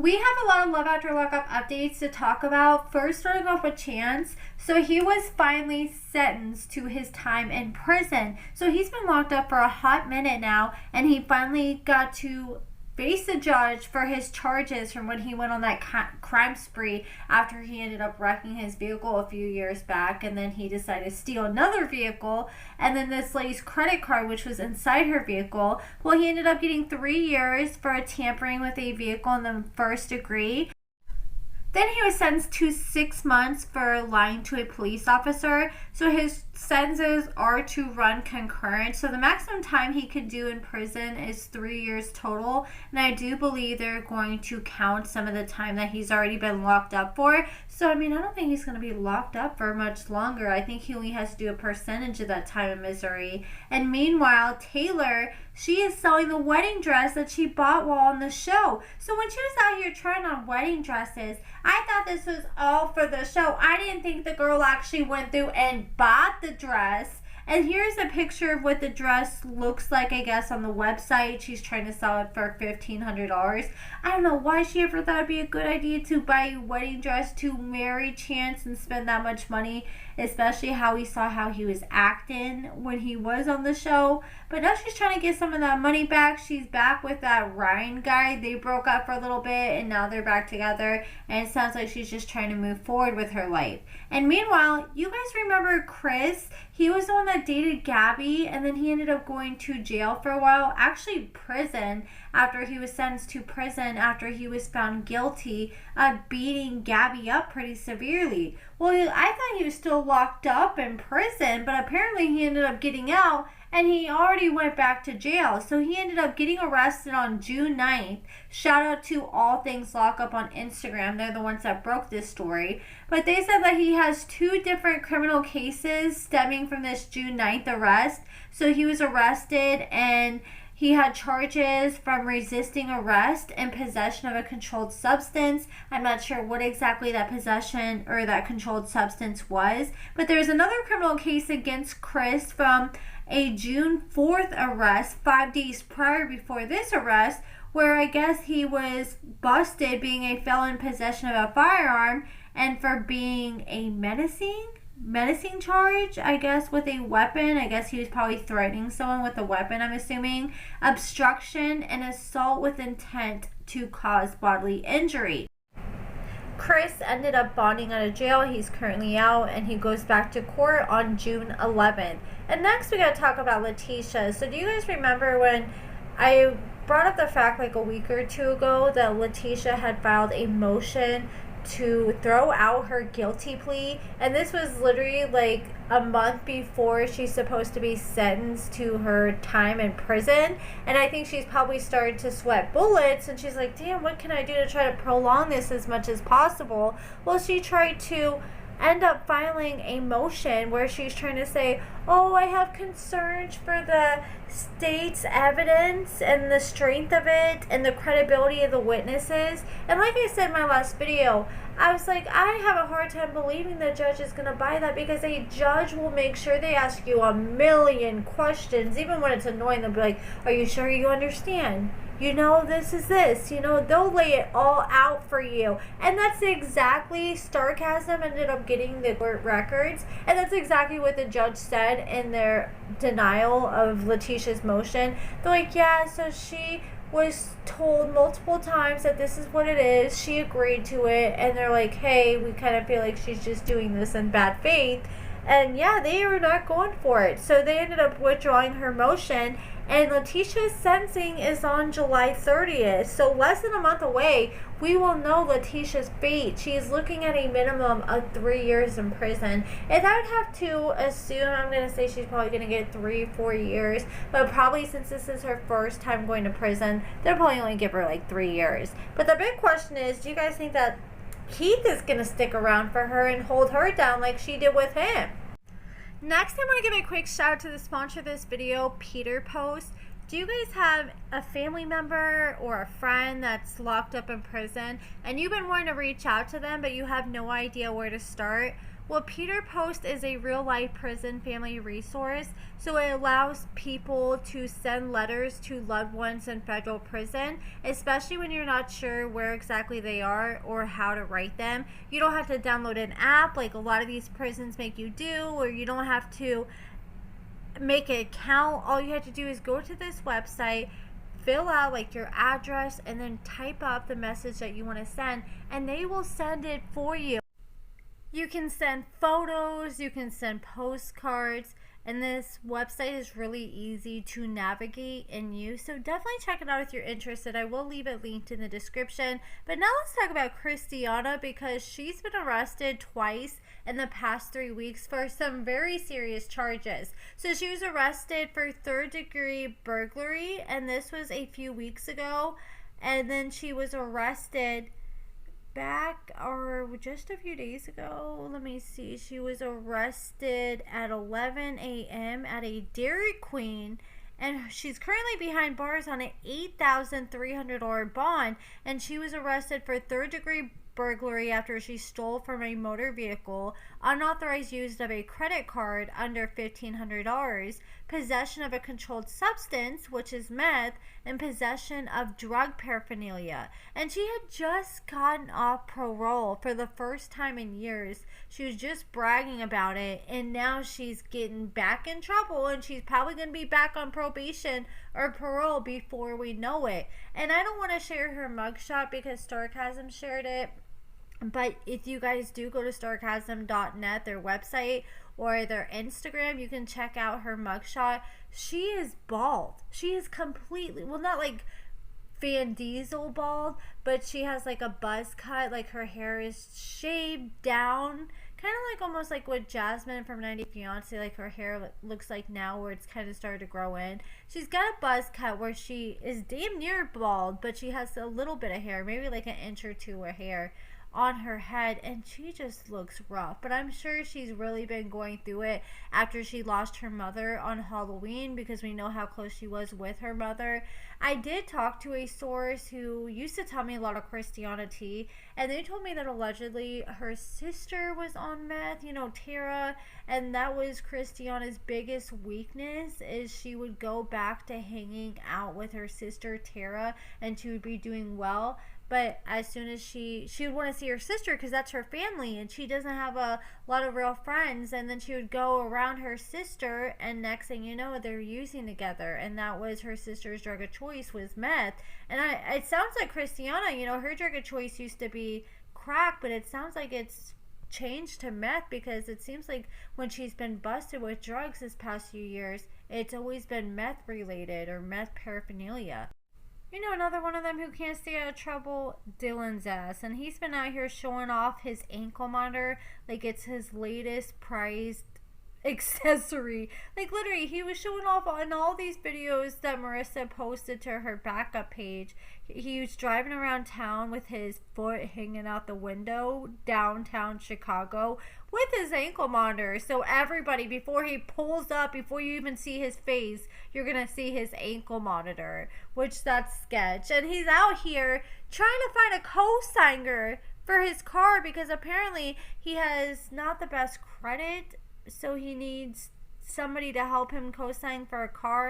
We have a lot of Love After Lockup updates to talk about. First, starting off with Chance. So he was finally sentenced to his time in prison. So he's been locked up for a hot minute now, and he finally got to face the judge for his charges from when he went on that crime spree after he ended up wrecking his vehicle a few years back, and then he decided to steal another vehicle, and then this lady's credit card, which was inside her vehicle. Well, he ended up getting 3 years for tampering with a vehicle in the first degree. Then he was sentenced to 6 months for lying to a police officer. So his sentences are to run concurrent. So the maximum time he could do in prison is 3 years total. And I do believe they're going to count some of the time that he's already been locked up for. So, I mean, I don't think he's going to be locked up for much longer. I think he only has to do a percentage of that time in misery. And meanwhile, Taylor, she is selling the wedding dress that she bought while on the show. So when she was out here trying on wedding dresses, I thought this was all for the show. I didn't think the girl actually went through and bought the dress. And here's a picture of what the dress looks like, I guess, on the website. She's trying to sell it for $1,500. I don't know why she ever thought it'd be a good idea to buy a wedding dress to marry Chance and spend that much money, especially how we saw how he was acting when he was on the show. But now she's trying to get some of that money back. She's back with that Ryan guy. They broke up for a little bit, and now they're back together. And it sounds like she's just trying to move forward with her life. And meanwhile, you guys remember Chris? He was the one that dated Gabby, and then he ended up going to jail for a while. Actually, prison, after he was sentenced to prison after he was found guilty of beating Gabby up pretty severely. Well, I thought he was still locked up in prison, but apparently he ended up getting out, and he already went back to jail. So he ended up getting arrested on June 9th. Shout out to All Things Lockup on Instagram. They're the ones that broke this story. But they said that he has 2 different criminal cases stemming from this June 9th arrest. So he was arrested, and he had charges from resisting arrest and possession of a controlled substance. I'm not sure what exactly that possession or that controlled substance was. But there's another criminal case against Chris from a June 4th arrest, 5 days prior before this arrest, where I guess he was busted being a felon in possession of a firearm and for being a menacing charge, I guess, with a weapon. I guess he was probably threatening someone with a weapon, I'm assuming. Obstruction and assault with intent to cause bodily injury. Chris ended up bonding out of jail. He's currently out, and he goes back to court on June 11th. And next we got to talk about Latisha. So do you guys remember when I brought up the fact like a week or 2 ago that Latisha had filed a motion to throw out her guilty plea, and this was literally like a month before she's supposed to be sentenced to her time in prison? And I think she's probably started to sweat bullets, and she's like, damn, what can I do to try to prolong this as much as possible? Well, she tried to end up filing a motion where she's trying to say, oh, I have concerns for the state's evidence and the strength of it and the credibility of the witnesses. And like I said in my last video, I was like, I have a hard time believing the judge is going to buy that, because a judge will make sure they ask you a million questions, even when it's annoying. They'll be like, are you sure you understand? You know, this is this. You know, they'll lay it all out for you. And that's exactly, Sarcasm ended up getting the court records. And that's exactly what the judge said in their denial of Latisha's motion. They're like, yeah, so she was told multiple times that this is what it is. She agreed to it. And they're like, hey, we kind of feel like she's just doing this in bad faith. And yeah, they were not going for it. So they ended up withdrawing her motion. And Latisha's sentencing is on July 30th. So less than a month away, we will know Latisha's fate. She is looking at a minimum of 3 years in prison. If I would have to assume, I'm going to say she's probably going to get 3-4 years. But probably since this is her first time going to prison, they'll probably only give her like 3 years. But the big question is, do you guys think that Keith is going to stick around for her and hold her down like she did with him? Next, I want to give a quick shout out to the sponsor of this video, Pieter Post. Do you guys have a family member or a friend that's locked up in prison and you've been wanting to reach out to them but you have no idea where to start? Well, Pieter Post is a real life prison family resource. So it allows people to send letters to loved ones in federal prison, especially when you're not sure where exactly they are or how to write them. You don't have to download an app like a lot of these prisons make you do, or you don't have to make an account. All you have to do is go to this website, fill out like your address, and then type up the message that you want to send, and they will send it for you. You can send photos, you can send postcards, and this website is really easy to navigate and use. So definitely check it out if you're interested. I will leave it linked in the description. But now let's talk about Christiana, because she's been arrested twice in the past 3 weeks for some very serious charges. So she was arrested for third-degree burglary, and this was a few weeks ago. And then she was arrested back, or just a few days ago. Let me see. She was arrested at 11 a.m. at a Dairy Queen, and she's currently behind bars on an $8,300 bond, and she was arrested for third-degree burglary after she stole from a motor vehicle, unauthorized use of a credit card under $1,500, possession of a controlled substance, which is meth, and possession of drug paraphernalia. And she had just gotten off parole for the first time in years. She was just bragging about it, and now she's getting back in trouble, and she's probably going to be back on probation or parole before we know it. And I don't want to share her mugshot because Starcasm shared it. But if you guys do go to starcasm.net, their website, or their Instagram, you can check out her mugshot. She is bald. She is completely, well, not like Van Diesel bald, but she has like a buzz cut. Like her hair is shaved down, kind of like almost like what Jasmine from 90 Fiancé, like her hair looks like now, where it's kind of started to grow in. She's got a buzz cut where she is damn near bald, but she has a little bit of hair, maybe like an inch or two of hair on her head, and she just looks rough. But I'm sure she's really been going through it after she lost her mother on Halloween, because we know how close she was with her mother. I did talk to a source who used to tell me a lot of Christiana tea, and they told me that allegedly her sister was on meth, you know, Tara, and that was Christiana's biggest weakness, is she would go back to hanging out with her sister Tara, and she would be doing well. But as soon as she would want to see her sister, because that's her family, and she doesn't have a lot of real friends, and then she would go around her sister, and next thing you know, they're using together, and that was her sister's drug of choice, was meth. And it sounds like Christiana, you know, her drug of choice used to be crack, but it sounds like it's changed to meth, because it seems like when she's been busted with drugs this past few years, it's always been meth related or meth paraphernalia. You know, another one of them who can't stay out of trouble, Dylan's ass. And he's been out here showing off his ankle monitor like it's his latest prized accessory. Like literally, he was showing off on all these videos that Marissa posted to her backup page. He was driving around town with his foot hanging out the window downtown Chicago with his ankle monitor. So everybody, before he pulls up, before you even see his face, you're gonna see his ankle monitor, which that's sketch. And he's out here trying to find a co-signer for his car, because apparently he has not the best credit, so he needs somebody to help him co-sign for a car.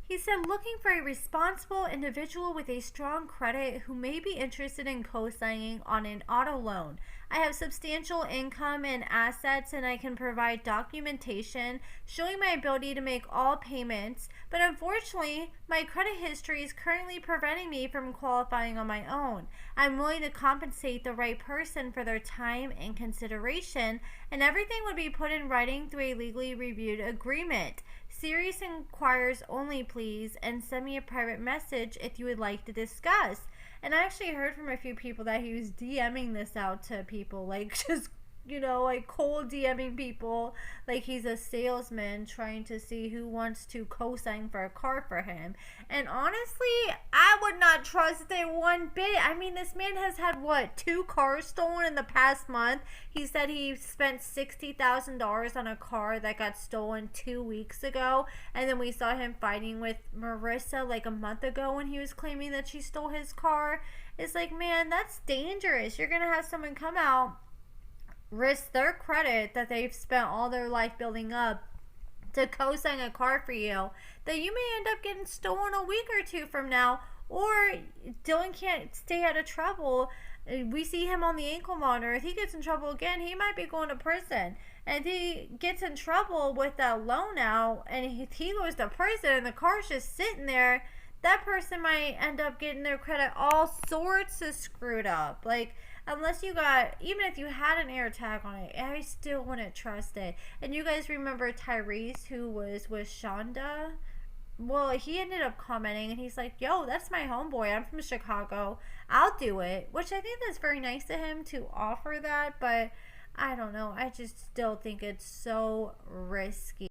He said, looking for a responsible individual with a strong credit who may be interested in co-signing on an auto loan. I have substantial income and assets, and I can provide documentation showing my ability to make all payments, but unfortunately, my credit history is currently preventing me from qualifying on my own. I'm willing to compensate the right person for their time and consideration, and everything would be put in writing through a legally reviewed agreement. Serious inquiries only, please, and send me a private message if you would like to discuss. And I actually heard from a few people that he was DMing this out to people, like just, you know, like cold DMing people, like he's a salesman trying to see who wants to co-sign for a car for him. And honestly, I would not trust it one bit. I mean, this man has had, what, 2 cars stolen in the past month? He said he spent $60,000 on a car that got stolen 2 weeks ago. And then we saw him fighting with Marissa like a month ago when he was claiming that she stole his car. It's like, man, that's dangerous. You're going to have someone come out risk their credit that they've spent all their life building up to co-sign a car for you, that you may end up getting stolen a week or two from now, or Dylan can't stay out of trouble. We see him on the ankle monitor. If he gets in trouble again, he might be going to prison. And if he gets in trouble with that loan out and he goes to prison and the car's just sitting there, that person might end up getting their credit all sorts of screwed up. Like, unless you got, even if you had an air tag on it, I still wouldn't trust it. And you guys remember Tyrese, who was with Shonda? Well, he ended up commenting and he's like, yo, that's my homeboy. I'm from Chicago. I'll do it. Which I think that's very nice of him to offer that. But I don't know. I just still think it's so risky.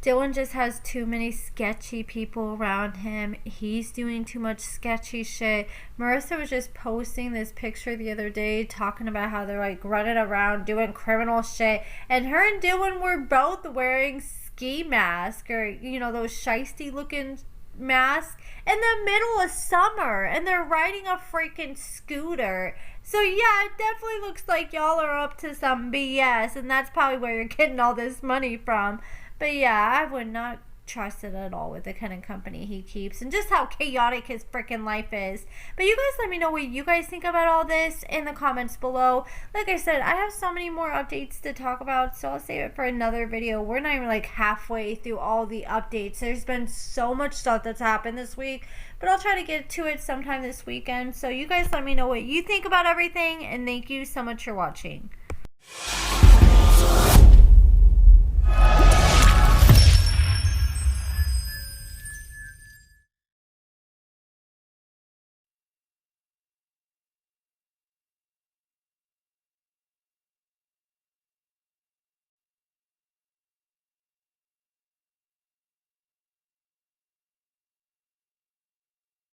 Dylan just has too many sketchy people around him. He's doing too much sketchy shit. Marissa was just posting this picture the other day talking about how they're like running around doing criminal shit. And her and Dylan were both wearing ski masks, or, you know, those shiesty looking masks in the middle of summer. And they're riding a freaking scooter. So yeah, it definitely looks like y'all are up to some BS. And that's probably where you're getting all this money from. But yeah, I would not trust it at all with the kind of company he keeps and just how chaotic his freaking life is. But you guys let me know what you guys think about all this in the comments below. Like I said, I have so many more updates to talk about, so I'll save it for another video. We're not even like halfway through all the updates. There's been so much stuff that's happened this week, but I'll try to get to it sometime this weekend. So you guys let me know what you think about everything, and thank you so much for watching.